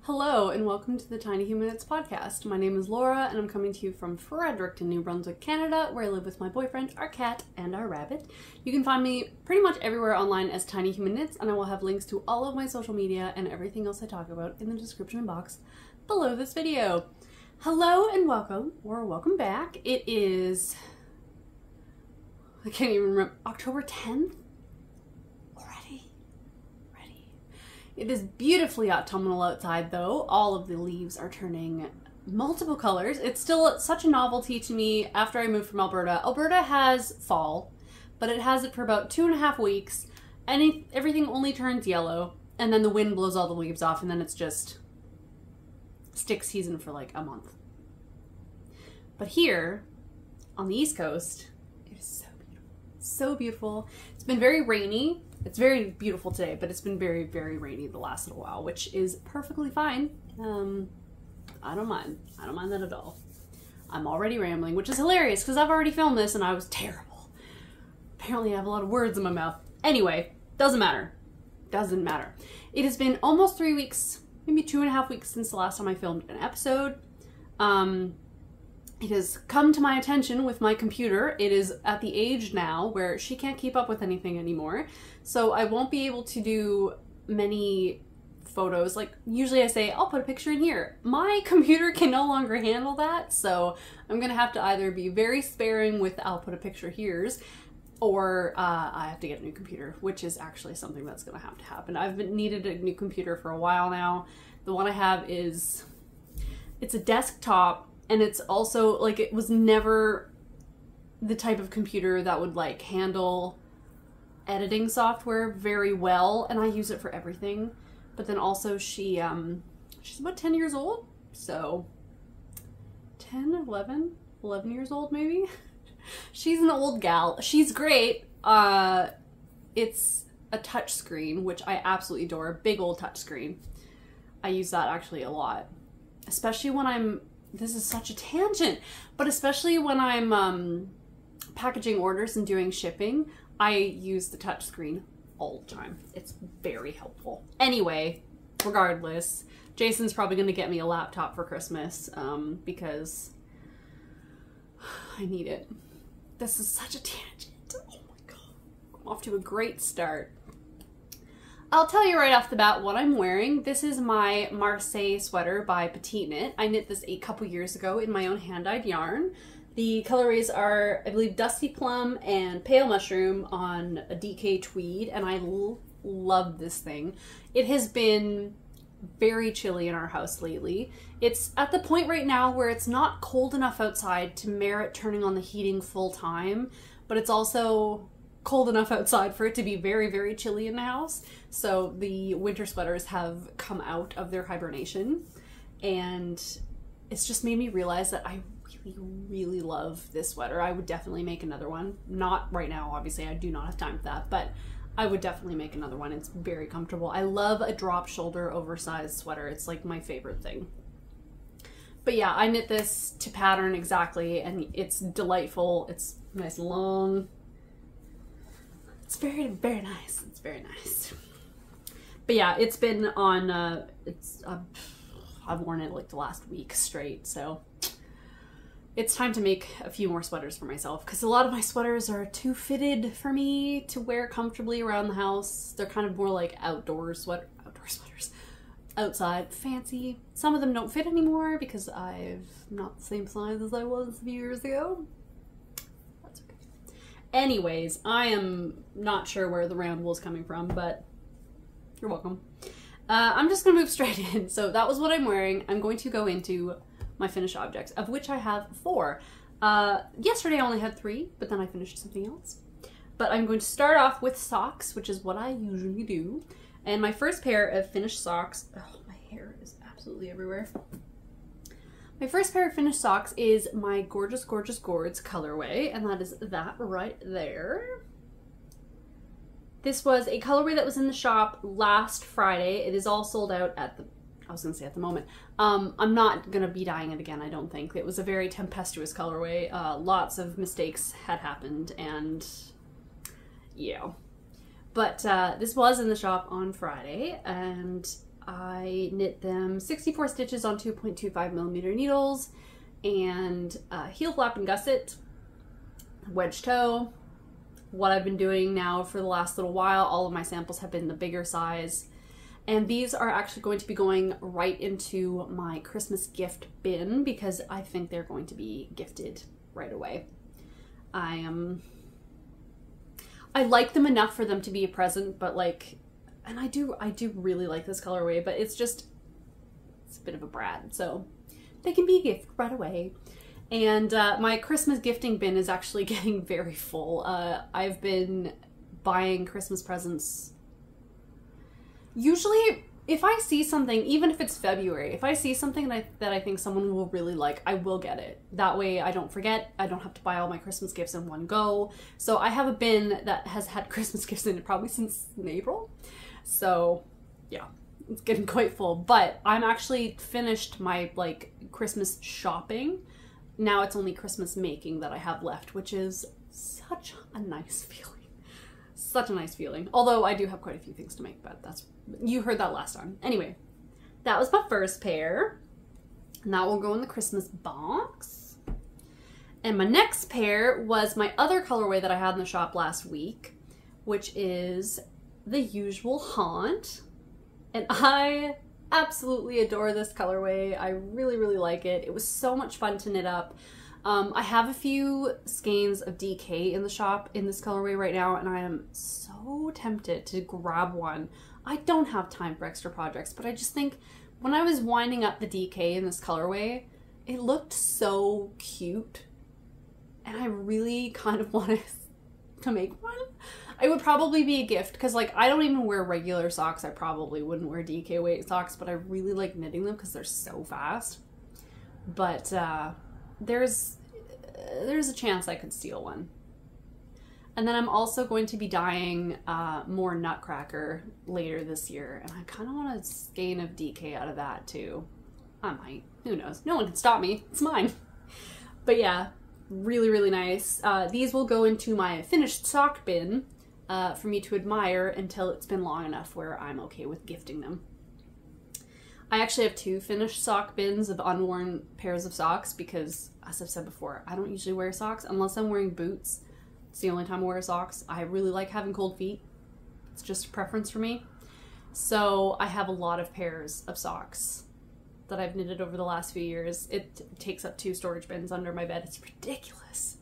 Hello and welcome to the Tiny Human Knits podcast. My name is Laura and I'm coming to you from Fredericton, New Brunswick, Canada, where I live with my boyfriend, our cat, and our rabbit. You can find me pretty much everywhere online as Tiny Human Knits, and I will have links to all of my social media and everything else I talk about in the description box below this video. Hello and welcome, or welcome back. It is, I can't even remember, October 10th? It is beautifully autumnal outside though. All of the leaves are turning multiple colors. It's still such a novelty to me after I moved from Alberta. Alberta has fall, but it has it for about 2.5 weeks and everything only turns yellow and then the wind blows all the leaves off and then it's just stick season for like a month. But here on the East Coast, it is so beautiful. So beautiful. It's been very rainy. It's very beautiful today, but it's been very, very rainy the last little while, which is perfectly fine. I don't mind. I don't mind that at all. I'm already rambling, which is hilarious because I've already filmed this and I was terrible. Apparently I have a lot of words in my mouth. Anyway, doesn't matter. Doesn't matter. It has been almost 3 weeks, maybe 2.5 weeks since the last time I filmed an episode. It has come to my attention with my computer. It is at the age now where she can't keep up with anything anymore. So I won't be able to do many photos. Like usually I say, I'll put a picture in here. My computer can no longer handle that. So I'm going to have to either be very sparing with I'll put a picture here's, or I have to get a new computer, which is actually something that's going to have to happen. I've needed a new computer for a while now. The one I have it's a desktop. And it's also, like, it was never the type of computer that would, like, handle editing software very well. And I use it for everything. But then also she's about 10 years old. So 10, 11 years old maybe. She's an old gal. She's great. It's a touch screen, which I absolutely adore. A big old touch screen. I use that actually a lot. Especially when this is such a tangent, but especially when I'm packaging orders and doing shipping, I use the touchscreen all the time. It's very helpful. Anyway, regardless, Jason's probably going to get me a laptop for Christmas because I need it. This is such a tangent. Oh my god. I'm off to a great start. I'll tell you right off the bat what I'm wearing. This is my Marseille sweater by Petite Knit. I knit this a couple years ago in my own hand-dyed yarn. The colorways are, I believe, Dusty Plum and Pale Mushroom on a DK tweed, and I love this thing. It has been very chilly in our house lately. It's at the point right now where it's not cold enough outside to merit turning on the heating full time, but it's also cold enough outside for it to be very, very chilly in the house. So the winter sweaters have come out of their hibernation, and it's just made me realize that I really, really love this sweater. I would definitely make another one. Not right now, obviously. I do not have time for that, but I would definitely make another one. It's very comfortable. I love a drop shoulder oversized sweater. It's like my favorite thing. But yeah, I knit this to pattern exactly, and it's delightful. It's nice long. It's very, very nice. It's very nice. But yeah, it's been on, I've worn it like the last week straight, so it's time to make a few more sweaters for myself, because a lot of my sweaters are too fitted for me to wear comfortably around the house. They're kind of more like outdoor sweaters, outside, fancy. Some of them don't fit anymore because I'm not the same size as I was a few years ago. Anyways, I am not sure where the ramble is coming from, but you're welcome. I'm just going to move straight in. So that was what I'm wearing. I'm going to go into my finished objects, of which I have 4. Yesterday I only had 3, but then I finished something else. But I'm going to start off with socks, which is what I usually do. And my first pair of finished socks, oh, my hair is absolutely everywhere. My first pair of finished socks is my Gorgeous Gorgeous Gourds colorway, and that is that right there. This was a colorway that was in the shop last Friday. It is all sold out at the, I was gonna say at the moment. I'm not gonna be dyeing it again, I don't think. It was a very tempestuous colorway. Lots of mistakes had happened, and yeah. But this was in the shop on Friday, and I knit them 64 stitches on 2.25 millimeter needles, and heel flap and gusset, wedge toe. What I've been doing now for the last little while, all of my samples have been the bigger size. And these are actually going to be going right into my Christmas gift bin because I think they're going to be gifted right away. I like them enough for them to be a present, but like, and I do really like this colorway, but it's a bit of a brat, so they can be a gift right away. And my Christmas gifting bin is actually getting very full. I've been buying Christmas presents. Usually, if I see something, even if it's February, if I see something that I think someone will really like, I will get it. That way I don't forget, I don't have to buy all my Christmas gifts in one go. So I have a bin that has had Christmas gifts in it probably since April. So yeah, it's getting quite full. But I'm actually finished my like Christmas shopping. Now it's only Christmas making that I have left, which is such a nice feeling. Such a nice feeling. Although I do have quite a few things to make, but you heard that last time. Anyway, that was my first pair. And that will go in the Christmas box. And my next pair was my other colorway that I had in the shop last week, which is the Usual Haunt. And I absolutely adore this colorway. I really, really like it. It was so much fun to knit up. I have a few skeins of DK in the shop in this colorway right now, and I am so tempted to grab one. I don't have time for extra projects, but I just think when I was winding up the DK in this colorway, it looked so cute, and I really kind of wanted to make one. It would probably be a gift, because like I don't even wear regular socks. I probably wouldn't wear DK weight socks, but I really like knitting them because they're so fast. But there's a chance I could steal one. And then I'm also going to be dyeing more Nutcracker later this year, and I kind of want a skein of DK out of that too. I might. Who knows? No one can stop me. It's mine. But yeah, really, really nice. These will go into my finished sock bin for me to admire until it's been long enough where I'm okay with gifting them. I actually have 2 finished sock bins of unworn pairs of socks because, as I've said before, I don't usually wear socks unless I'm wearing boots. It's the only time I wear socks. I really like having cold feet. It's just a preference for me. So I have a lot of pairs of socks that I've knitted over the last few years. It takes up 2 storage bins under my bed. It's ridiculous.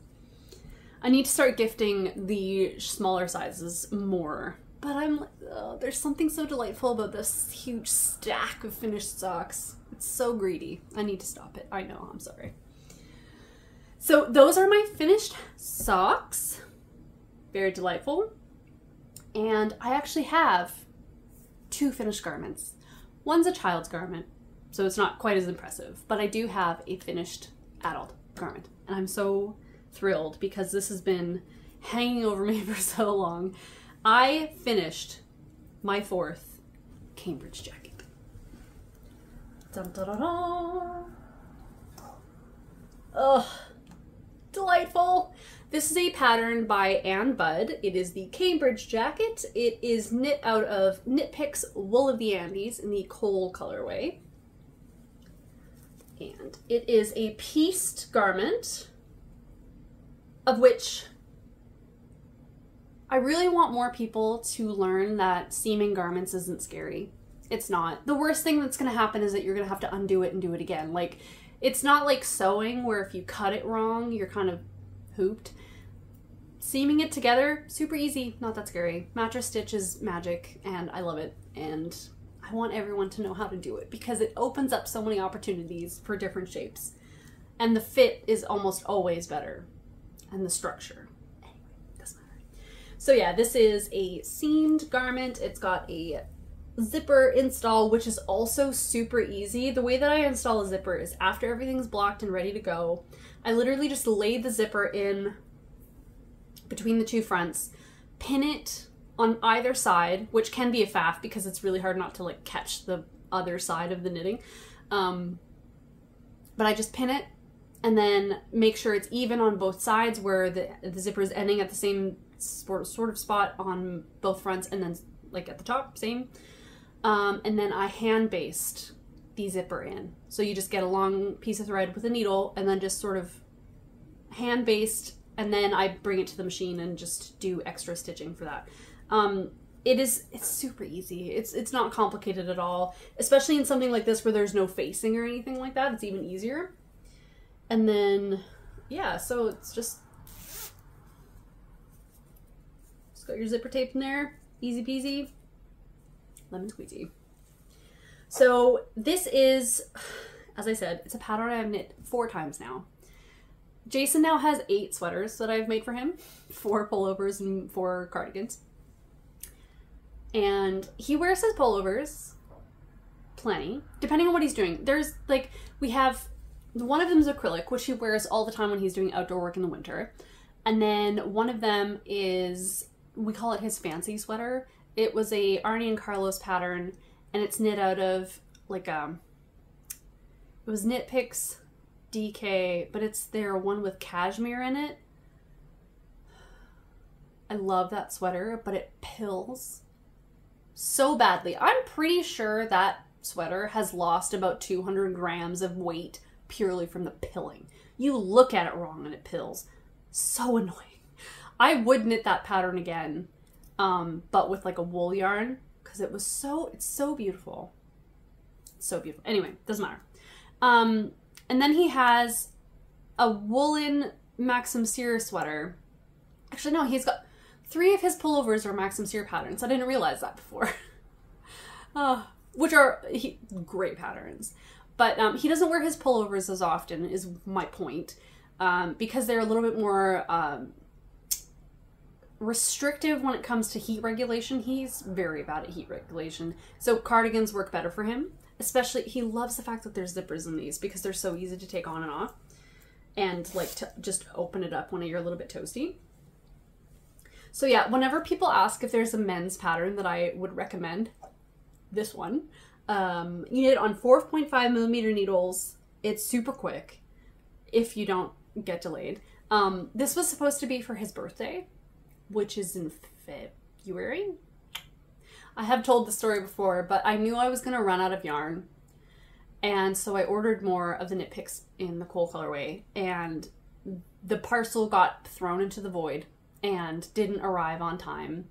I need to start gifting the smaller sizes more. But I'm like, oh, there's something so delightful about this huge stack of finished socks. It's so greedy. I need to stop it. I know, I'm sorry. So those are my finished socks. Very delightful. And I actually have 2 finished garments. One's a child's garment, so it's not quite as impressive, but I do have a finished adult garment. And I'm so thrilled because this has been hanging over me for so long. I finished my 4th Cambridge jacket. Dun, dun, dun, dun. Ugh, delightful. This is a pattern by Anne Budd. It is the Cambridge jacket. It is knit out of Knit Picks Wool of the Andes in the Coal colorway. And it is a pieced garment, of which I really want more people to learn that seaming garments isn't scary. It's not. The worst thing that's going to happen is that you're going to have to undo it and do it again. Like, it's not like sewing where if you cut it wrong, you're kind of hooped. Seaming it together, super easy, not that scary. Mattress stitch is magic, and I love it. And I want everyone to know how to do it because it opens up so many opportunities for different shapes. And the fit is almost always better. And the structure. So yeah, this is a seamed garment. It's got a zipper install, which is also super easy. The way that I install a zipper is after everything's blocked and ready to go, I literally just lay the zipper in between the 2 fronts, pin it on either side, which can be a faff because it's really hard not to like catch the other side of the knitting. But I just pin it and then make sure it's even on both sides where the zipper is ending at the same sort of spot on both fronts, and then like at the top, same. And then I hand based the zipper in. So you just get a long piece of thread with a needle and then just sort of hand based, and then I bring it to the machine and just do extra stitching for that. It's super easy. It's not complicated at all, especially in something like this where there's no facing or anything like that. It's even easier. And then, yeah, so it's just got your zipper tape in there. Easy peasy. Lemon squeezy. So this is, as I said, it's a pattern I've knit 4 times now. Jason now has 8 sweaters that I've made for him, 4 pullovers and 4 cardigans. And he wears his pullovers plenty, depending on what he's doing. There's like, we have, one of them is acrylic, which he wears all the time when he's doing outdoor work in the winter. And then one of them is, we call it his fancy sweater. It was a Arnie and Carlos pattern, and it's knit out of like it was Knitpicks DK, but it's their one with cashmere in it. I love that sweater, but it pills so badly. I'm pretty sure that sweater has lost about 200 grams of weight purely from the pilling. You look at it wrong and it pills. So annoying. I would knit that pattern again, but with like a wool yarn, because it's so beautiful. It's so beautiful. Anyway, doesn't matter. And then he has a woolen Maxim Cyr sweater. Actually, no, he's got 3 of his pullovers are Maxim Cyr patterns. I didn't realize that before. Which are great patterns. But he doesn't wear his pullovers as often, is my point, because they're a little bit more restrictive when it comes to heat regulation. He's very bad at heat regulation. So cardigans work better for him. Especially, he loves the fact that there's zippers in these because they're so easy to take on and off. And like to just open it up when you're a little bit toasty. So yeah, whenever people ask if there's a men's pattern that I would recommend, this one. You knit it on 4.5mm needles. It's super quick if you don't get delayed. This was supposed to be for his birthday, which is in February. I have told the story before, but I knew I was going to run out of yarn. And so I ordered more of the Knitpicks in the Kohl colorway, and the parcel got thrown into the void and didn't arrive on time.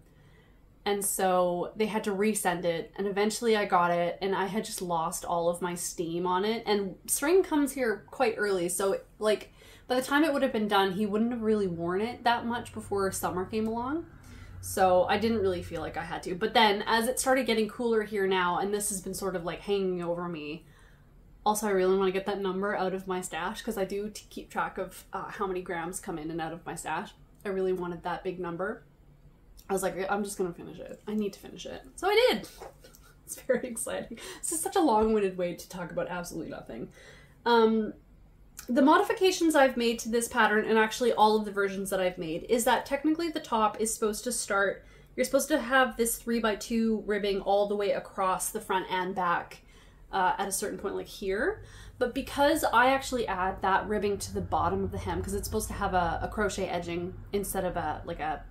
And so they had to resend it, and eventually I got it, and I had just lost all of my steam on it. And spring comes here quite early, so like by the time it would have been done, he wouldn't have really worn it that much before summer came along. So I didn't really feel like I had to. But then as it started getting cooler here now, and this has been sort of like hanging over me, also I really want to get that number out of my stash, because I do keep track of how many grams come in and out of my stash. I really wanted that big number. I was like, I'm just going to finish it. I need to finish it. So I did. It's very exciting. This is such a long-winded way to talk about absolutely nothing. The modifications I've made to this pattern, and actually all of the versions that I've made, is that technically the top is supposed to start, you're supposed to have this 3x2 ribbing all the way across the front and back at a certain point, like here. But because I actually add that ribbing to the bottom of the hem, because it's supposed to have a crochet edging instead of a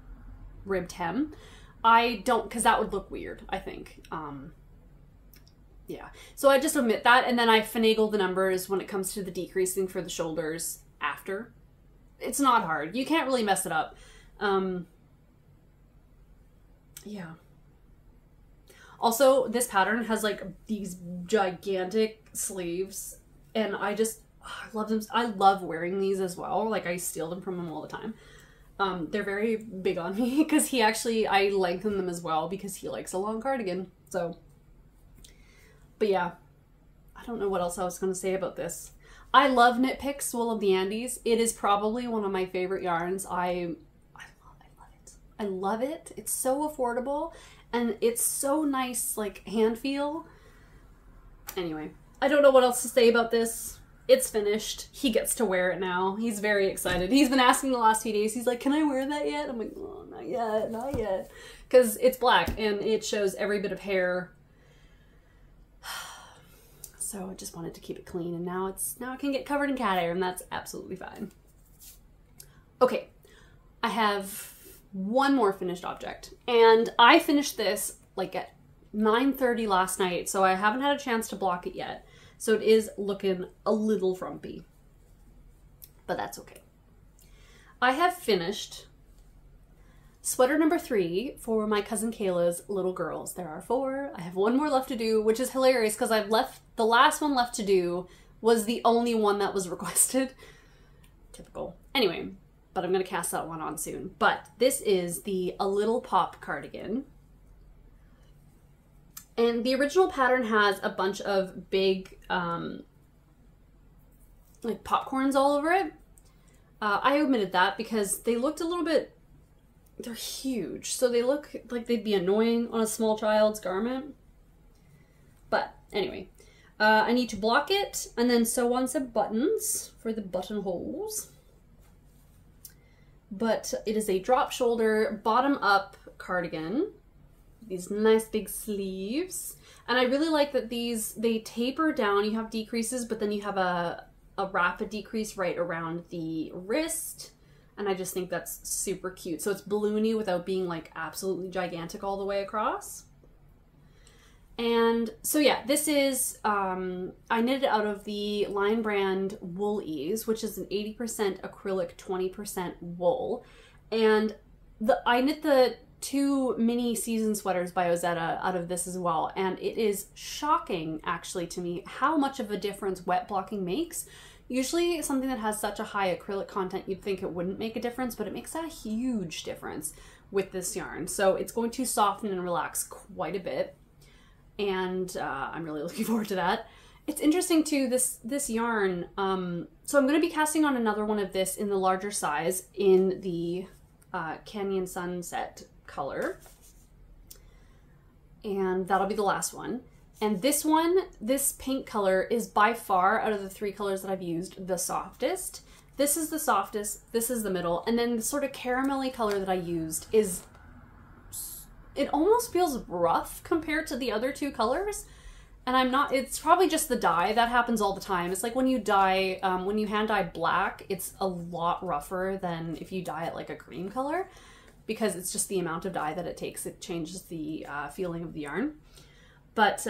ribbed hem, I don't, because that would look weird, I think. Yeah, so I just omit that, and then I finagle the numbers when it comes to the decreasing for the shoulders after. It's not hard. You can't really mess it up. Yeah. Also, this pattern has like these gigantic sleeves, and I love them. I love wearing these as well. Like, I steal them from him all the time. They're very big on me because I lengthen them as well because he likes a long cardigan. So, but yeah, I don't know what else I was going to say about this. I love Knitpicks Wool of the Andes. It is probably one of my favorite yarns. I love it. I love it. It's so affordable, and it's so nice, like, hand feel. Anyway, I don't know what else to say about this. It's finished. He gets to wear it now. He's very excited. He's been asking the last few days. He's like, can I wear that yet? I'm like, oh, not yet, not yet. Because it's black and it shows every bit of hair. So I just wanted to keep it clean, and now it can get covered in cat hair, and that's absolutely fine. Okay, I have one more finished object, and I finished this like at 9:30 last night, so I haven't had a chance to block it yet. So it is looking a little frumpy, but that's okay. I have finished sweater number 3 for my cousin Kayla's little girls. There are 4. I have 1 more left to do, which is hilarious because the last one left to do was the only one that was requested. Typical. Anyway, but I'm going to cast that one on soon. But this is the A Little Pop cardigan. And the original pattern has a bunch of big, like popcorns all over it. I omitted that because they looked a little bit, they're huge. So they look like they'd be annoying on a small child's garment. But anyway, I need to block it and then sew on some buttons for the buttonholes. But it is a drop shoulder, bottom up cardigan. These nice big sleeves. And I really like that these, they taper down. You have decreases, but then you have a rapid decrease right around the wrist. And I just think that's super cute. So it's balloony without being like absolutely gigantic all the way across. And so yeah, this is, I knitted out of the Line Brand Wool Ease, which is an 80% acrylic, 20% wool. And I knit the 2 mini season sweaters by Ozetta out of this as well, and it is shocking actually to me how much of a difference wet blocking makes. Usually something that has such a high acrylic content you'd think it wouldn't make a difference, but it makes a huge difference with this yarn. So it's going to soften and relax quite a bit, and I'm really looking forward to that. It's interesting too, this yarn, so I'm going to be casting on another one of this in the larger size in the Canyon Sunset color, and that'll be the last one. And this one, this pink color, is by far out of the 3 colors that I've used the softest. This is the softest, this is the middle, and then the sort of caramelly color that I used is, it almost feels rough compared to the other 2 colors. And I'm not, it's probably just the dye. That happens all the time. It's like when you dye, when you hand dye black, it's a lot rougher than if you dye it like a cream color, because it's just the amount of dye that it takes. It changes the feeling of the yarn. But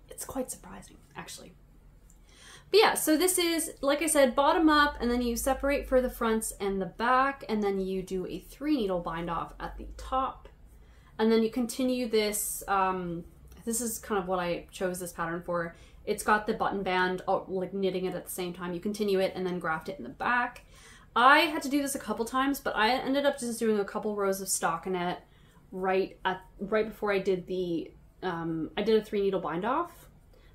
it's quite surprising, actually. But yeah, so this is, like I said, bottom up, and then you separate for the fronts and the back, and then you do a 3 needle bind off at the top. And then you continue this, this is kind of what I chose this pattern for. It's got the button band, like knitting it at the same time. You continue it and then graft it in the back. I had to do this a couple times, but I ended up just doing a couple rows of stockinette right before I did the, I did a 3 needle bind off.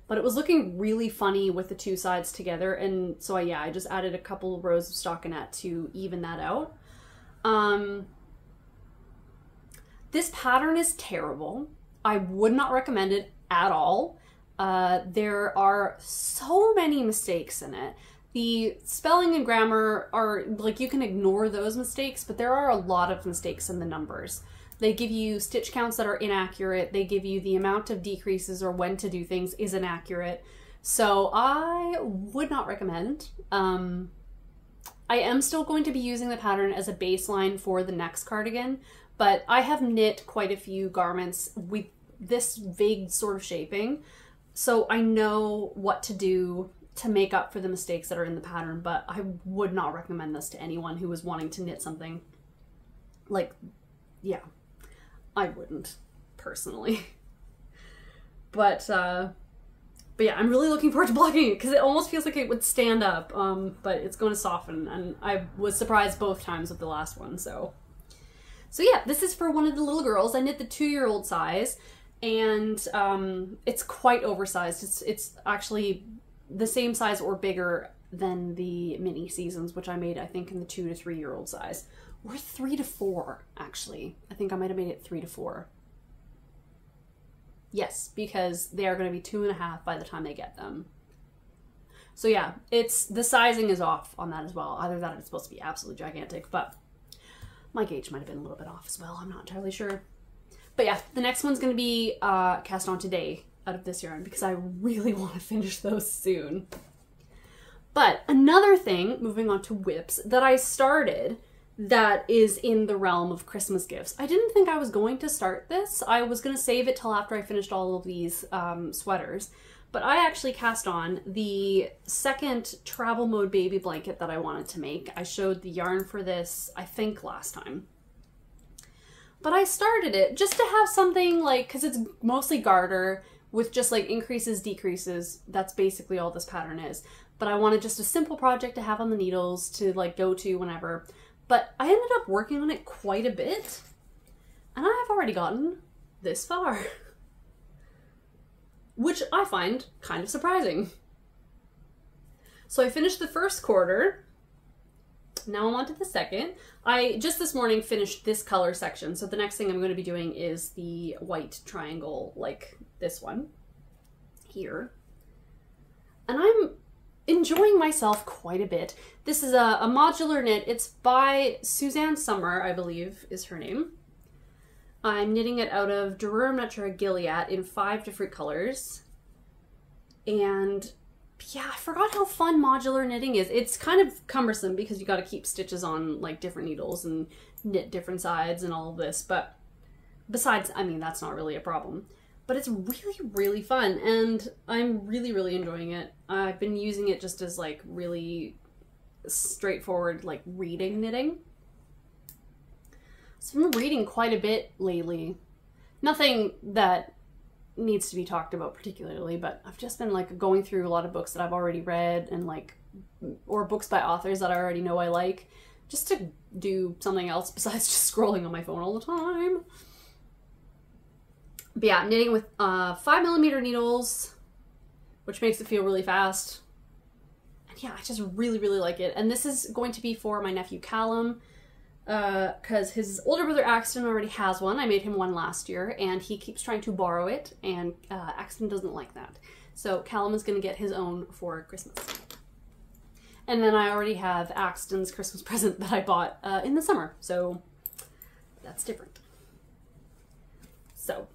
But it was looking really funny with the 2 sides together, and so yeah, I just added a couple rows of stockinette to even that out. This pattern is terrible. I would not recommend it at all. There are so many mistakes in it. The spelling and grammar are, like, you can ignore those mistakes, but there are a lot of mistakes in the numbers. They give you stitch counts that are inaccurate. They give you the amount of decreases or when to do things is inaccurate. So I would not recommend. I am still going to be using the pattern as a baseline for the next cardigan, but I have knit quite a few garments with this vague sort of shaping. So I know what to do to make up for the mistakes that are in the pattern, but I would not recommend this to anyone who was wanting to knit something. Like, yeah. I wouldn't, personally. But yeah, I'm really looking forward to blocking it because it almost feels like it would stand up, but it's going to soften, and I was surprised both times with the last one, so yeah, this is for one of the little girls. I knit the 2-year-old size, and it's quite oversized. It's actually the same size or bigger than the mini seasons, which I made, I think, in the 2 to 3-year-old size. Or 3 to 4, actually. I think I might have made it 3 to 4. Yes, because they are going to be 2.5 by the time they get them. So yeah, the sizing is off on that as well. Either that or it's supposed to be absolutely gigantic, but my gauge might have been a little bit off as well. I'm not entirely sure. But yeah, the next one's going to be cast on today out of this yarn because I really want to finish those soon. But another thing, moving on to whips, that I started that is in the realm of Christmas gifts. I didn't think I was going to start this. I was going to save it till after I finished all of these sweaters. But I actually cast on the second travel mode baby blanket that I wanted to make. I showed the yarn for this, I think, last time. But I started it just to have something like, because it's mostly garter with just like increases, decreases. That's basically all this pattern is. But I wanted just a simple project to have on the needles to like go to whenever. But I ended up working on it quite a bit, and I have already gotten this far, which I find kind of surprising. So I finished the first quarter. Now I'm on to the second. I just this morning finished this color section, so the next thing I'm going to be doing is the white triangle, like this one here. And I'm enjoying myself quite a bit. This is a modular knit. It's by Susanne Sommer, I believe is her name. I'm knitting it out of Durum Netra Gilead in 5 different colors. And yeah, I forgot how fun modular knitting is. It's kind of cumbersome because you got to keep stitches on like different needles and knit different sides and all of this. But besides, I mean, that's not really a problem. But it's really, really fun, and I'm really, really enjoying it. I've been using it just as like really straightforward like reading knitting. So I've been reading quite a bit lately. Nothing that needs to be talked about particularly, but I've just been like going through a lot of books that I've already read and like, or books by authors that I already know I like, just to do something else besides just scrolling on my phone all the time. But yeah, knitting with 5mm needles, which makes it feel really fast. And yeah, I just really, really like it. And this is going to be for my nephew Callum, because his older brother Axton already has one. I made him one last year, and he keeps trying to borrow it, and Axton doesn't like that. So Callum is going to get his own for Christmas. And then I already have Axton's Christmas present that I bought in the summer, so that's different. So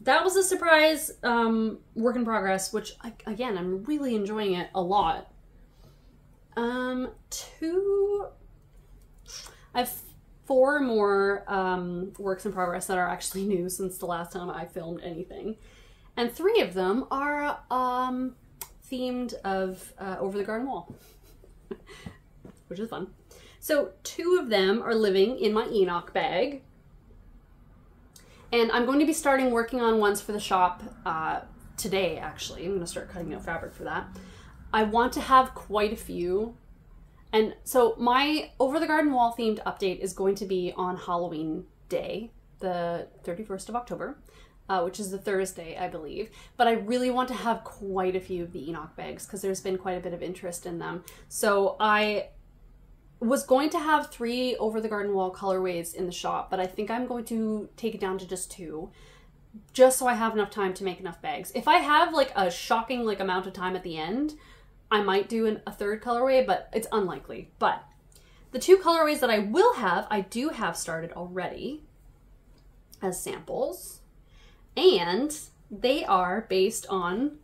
that was a surprise work in progress, which, again, I'm really enjoying it a lot. I have 4 more works in progress that are actually new since the last time I filmed anything. And 3 of them are themed of Over the Garden Wall, which is fun. So 2 of them are living in my Enoch bag. And I'm going to be starting working on ones for the shop today, actually. I'm going to start cutting out fabric for that. I want to have quite a few. And so my Over the Garden Wall themed update is going to be on Halloween Day, the 31st of October, which is the Thursday, I believe. But I really want to have quite a few of the Enoch bags because there's been quite a bit of interest in them. So I was going to have 3 Over the Garden Wall colorways in the shop, but I think I'm going to take it down to just 2, just so I have enough time to make enough bags. If I have like a shocking like amount of time at the end, I might do a 3rd colorway, but it's unlikely. But the 2 colorways that I will have, I do have started already as samples, and they are based on,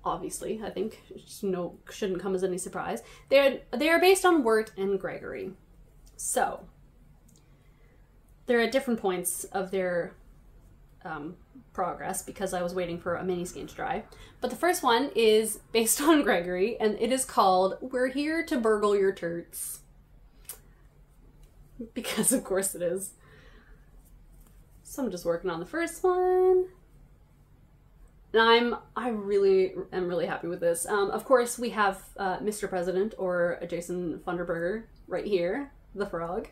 obviously, I think, shouldn't come as any surprise. They are based on Wirt and Gregory. So they're at different points of their progress because I was waiting for a mini skein to dry. But the first one is based on Gregory, and it is called We're Here to Burgle Your Turts. Because of course it is. So I'm just working on the first one. And I really am really happy with this. Of course, we have Mr. President, or Jason Funderburger, right here, the frog.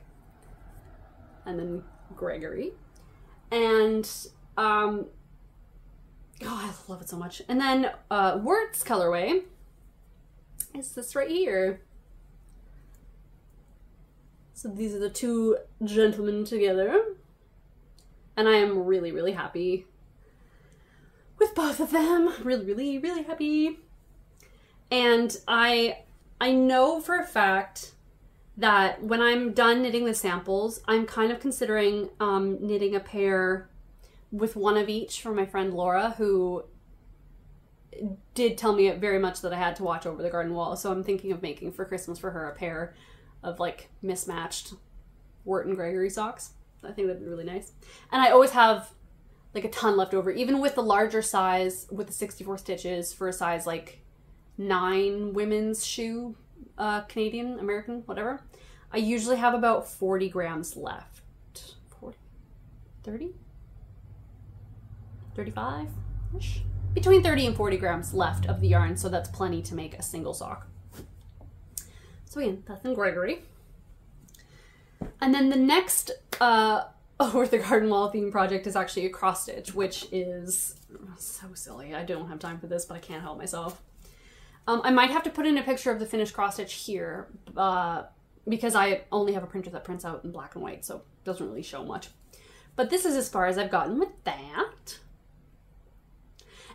And then Gregory. And, oh, I love it so much. And then Wirt's colorway is this right here. So these are the 2 gentlemen together. And I am really, really happy with both of them. Really, really, really happy. And I know for a fact that when I'm done knitting the samples, I'm kind of considering knitting a pair with one of each for my friend Laura, who did tell me very much that I had to watch Over the Garden Wall. So I'm thinking of making for Christmas for her a pair of like mismatched Wirt and Gregory socks. I think that'd be really nice. And I always have like a ton left over, even with the larger size, with the 64 stitches for a size like 9 women's shoe, Canadian, American, whatever. I usually have about 40 grams left. 40? 30? 35-ish? Between 30 and 40 grams left of the yarn, so that's plenty to make a single sock. So again, that's in Gregory. And then the next Over the Garden Wall theme project is actually a cross stitch, which is so silly. I don't have time for this, but I can't help myself. I might have to put in a picture of the finished cross stitch here, because I only have a printer that prints out in black and white, so it doesn't really show much. But this is as far as I've gotten with that.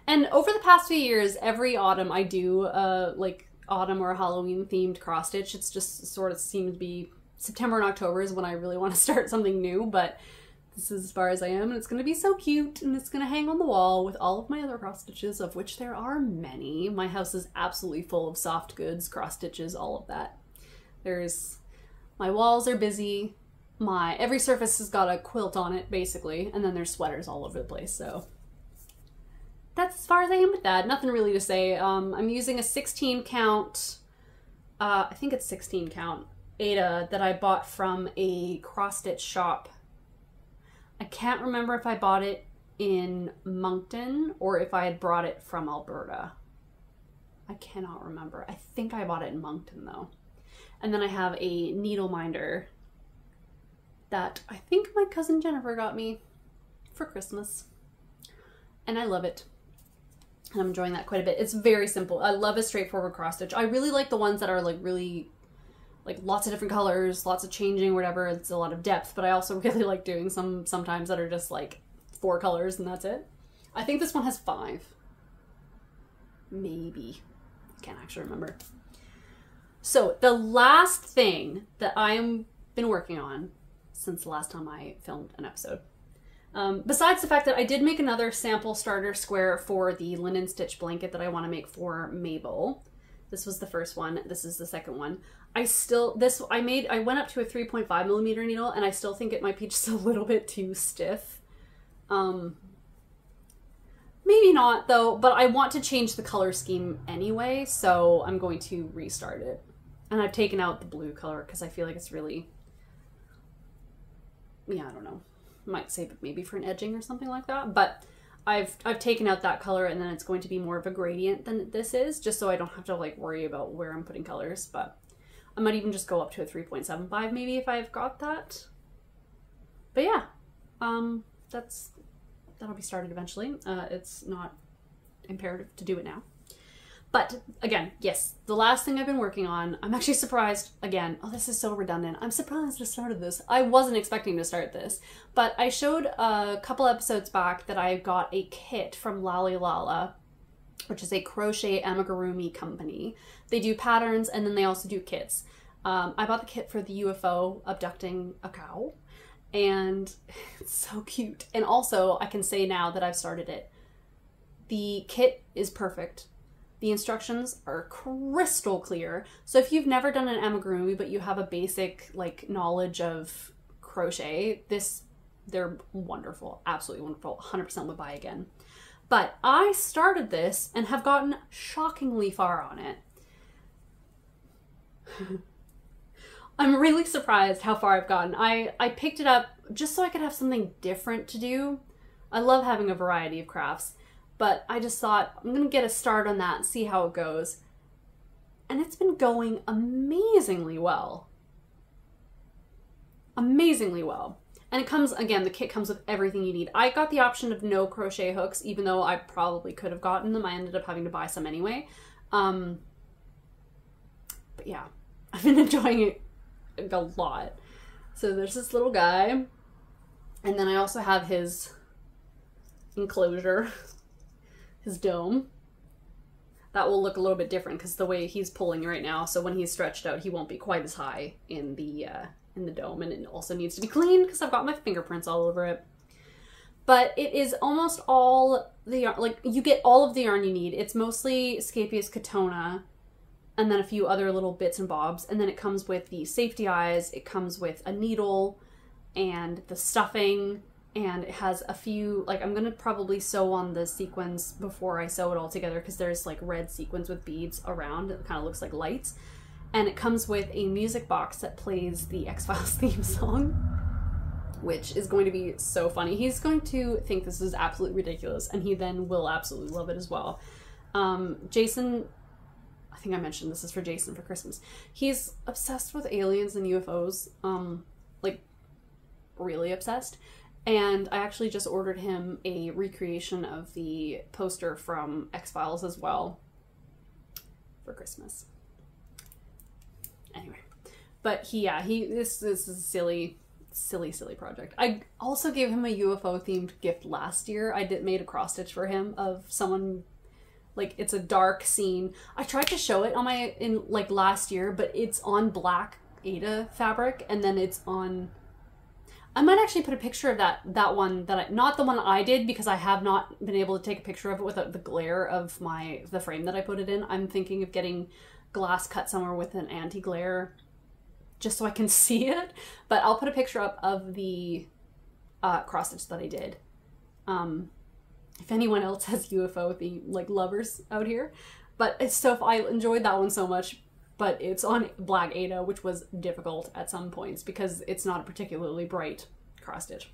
And over the past few years, every autumn I do like autumn or Halloween themed cross stitch. It's just sort of seems to be September and October is when I really want to start something new, but this is as far as I am, and it's going to be so cute, and it's going to hang on the wall with all of my other cross stitches, of which there are many. My house is absolutely full of soft goods, cross stitches, all of that. My walls are busy. Every surface has got a quilt on it, basically, and then there's sweaters all over the place, so that's as far as I am with that. Nothing really to say. I'm using a 16 count, I think it's 16 count, Ada that I bought from a cross stitch shop. I can't remember if I bought it in Moncton or if I had brought it from Alberta. I cannot remember. I think I bought it in Moncton though. And then I have a needle minder that I think my cousin Jennifer got me for Christmas. And I love it. And I'm enjoying that quite a bit. It's very simple. I love a straightforward cross stitch. I really like the ones that are like really, like lots of different colors, lots of changing, whatever. It's a lot of depth, but I also really like doing sometimes that are just like 4 colors and that's it. I think this one has 5. Maybe. I can't actually remember. So the last thing that I've been working on since the last time I filmed an episode, besides the fact that I did make another sample starter square for the linen stitch blanket that I want to make for Mabel. This was the first one. This is the second one. I went up to a 3.5 millimeter needle, and I still think it might be just a little bit too stiff. Maybe not though, but I want to change the color scheme anyway, so I'm going to restart it. And I've taken out the blue color because I feel like it's really, yeah, I don't know. Might save it maybe for an edging or something like that, but I've taken out that color, and then it's going to be more of a gradient than this is, just so I don't have to like worry about where I'm putting colors. But I might even just go up to a 3.75 maybe if I've got that. But yeah, that'll be started eventually. It's not imperative to do it now. But again, yes, the last thing I've been working on, I'm actually surprised, again, oh, this is so redundant. I'm surprised I started this. I wasn't expecting to start this, but I showed a couple episodes back that I got a kit from Lally Lala, which is a crochet amigurumi company. They do patterns and then they also do kits. I bought the kit for the UFO abducting a cow, and it's so cute. And also, I can say now that I've started it, the kit is perfect. The instructions are crystal clear. So if you've never done an amigurumi, but you have a basic like knowledge of crochet, they're wonderful, absolutely wonderful, 100% would buy again. But I started this and have gotten shockingly far on it. I'm really surprised how far I've gotten. I picked it up just so I could have something different to do. I love having a variety of crafts. But I just thought, I'm going to get a start on that and see how it goes. And it's been going amazingly well. Amazingly well. And it comes, again, the kit comes with everything you need. I got the option of no crochet hooks, even though I probably could have gotten them. I ended up having to buy some anyway. But yeah, I've been enjoying it a lot. So there's this little guy. And then I also have his enclosure. His dome. That will look a little bit different because the way he's pulling right now, so when he's stretched out, he won't be quite as high in the dome, and it also needs to be cleaned because I've got my fingerprints all over it. But it is almost all the yarn, like you get all of the yarn you need. It's mostly Scapious Katona, and then a few other little bits and bobs. And then it comes with the safety eyes, it comes with a needle and the stuffing, and it has a few, like, I'm gonna probably sew on the sequins before I sew it all together because there's like red sequins with beads around. It kind of looks like lights. And it comes with a music box that plays the X-Files theme song, which is going to be so funny. He's going to think this is absolutely ridiculous, and he then will absolutely love it as well. Jason, I think I mentioned this is for Jason for Christmas. He's obsessed with aliens and UFOs, like really obsessed. And I actually just ordered him a recreation of the poster from X-Files as well for Christmas. Anyway, but this is a silly project. I also gave him a UFO themed gift last year. I made a cross stitch for him of someone, like, it's a dark scene. I tried to show it on last year, but it's on black Aida fabric, and then it's on, I might actually put a picture of that one not the one I did, because I have not been able to take a picture of it without the glare of the frame that I put it in. I'm thinking of getting glass cut somewhere with an anti-glare just so I can see it, but I'll put a picture up of the cross stitch that I did. If anyone else has UFO lovers out here, but I enjoyed that one so much, but it's on black Aida, which was difficult at some points because it's not a particularly bright cross stitch.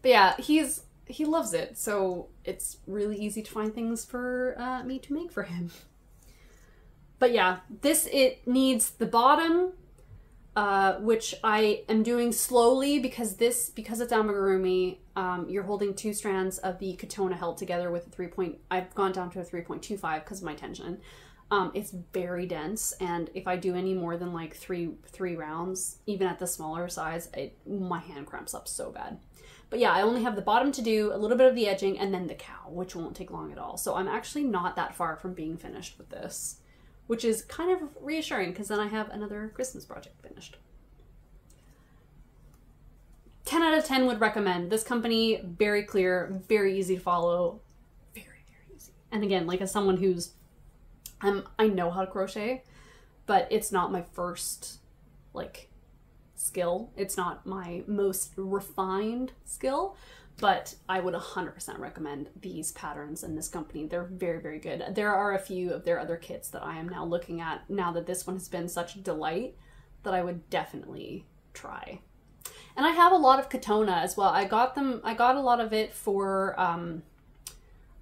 But yeah, he loves it, so it's really easy to find things for me to make for him. But yeah, it needs the bottom, which I am doing slowly because it's amigurumi. You're holding 2 strands of the Katona held together with I've gone down to a 3.25 because of my tension. It's very dense, and if I do any more than like three rounds, even at the smaller size, my hand cramps up so bad. But yeah, I only have the bottom to do, a little bit of the edging, and then the cow, which won't take long at all. So I'm actually not that far from being finished with this, which is kind of reassuring because then I have another Christmas project finished. 10 out of 10 would recommend. This company, very clear, very easy to follow, very, very easy. And again, like, as someone who's, I know how to crochet, but it's not my first, like, skill. It's not my most refined skill, but I would 100% recommend these patterns and this company. They're very, very good. There are a few of their other kits that I am now looking at now that this one has been such a delight that I would definitely try. And I have a lot of Katona as well. I got a lot of it for,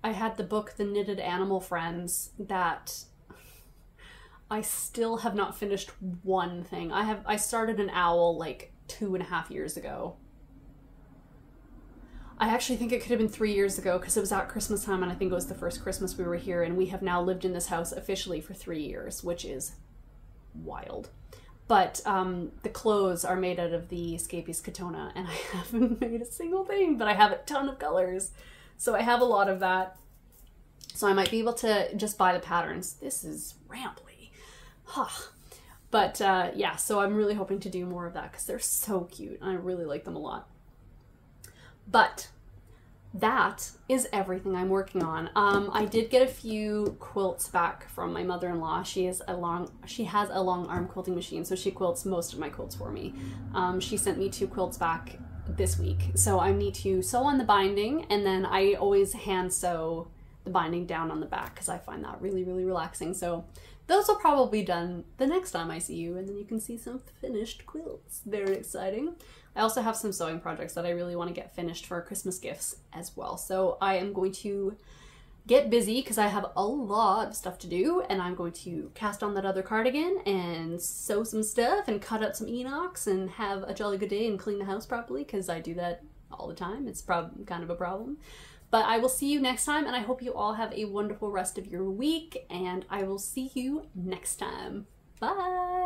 I had the book, The Knitted Animal Friends, that I still have not finished one thing. I started an owl like 2.5 years ago. I actually think it could have been 3 years ago because it was at Christmas time, and I think it was the first Christmas we were here, and we have now lived in this house officially for 3 years, which is wild. But the clothes are made out of the Scapies Katona, and I haven't made a single thing, but I have a ton of colors. So I have a lot of that. So I might be able to just buy the patterns. This is rambly. But yeah, so I'm really hoping to do more of that because they're so cute, and I really like them a lot. But that is everything I'm working on. I did get a few quilts back from my mother-in-law. She has a long arm quilting machine, so she quilts most of my quilts for me. She sent me 2 quilts back this week, so I need to sew on the binding, and then I always hand sew the binding down on the back because I find that really, really relaxing. So those will probably be done the next time I see you, and then you can see some finished quilts. Very exciting. I also have some sewing projects that I really want to get finished for Christmas gifts as well. So I am going to get busy because I have a lot of stuff to do, and I'm going to cast on that other cardigan and sew some stuff and cut up some enox and have a jolly good day and clean the house properly because I do that all the time. It's kind of a problem. But I will see you next time, and I hope you all have a wonderful rest of your week, and I will see you next time. Bye!